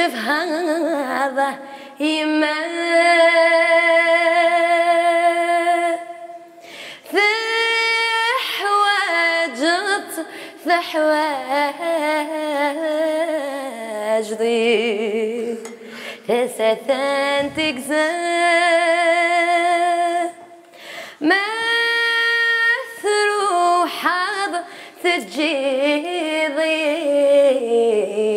شف هذا يما ثحواج ضيق ثلاثان تجزا ما ثروح حظ تجي ضيق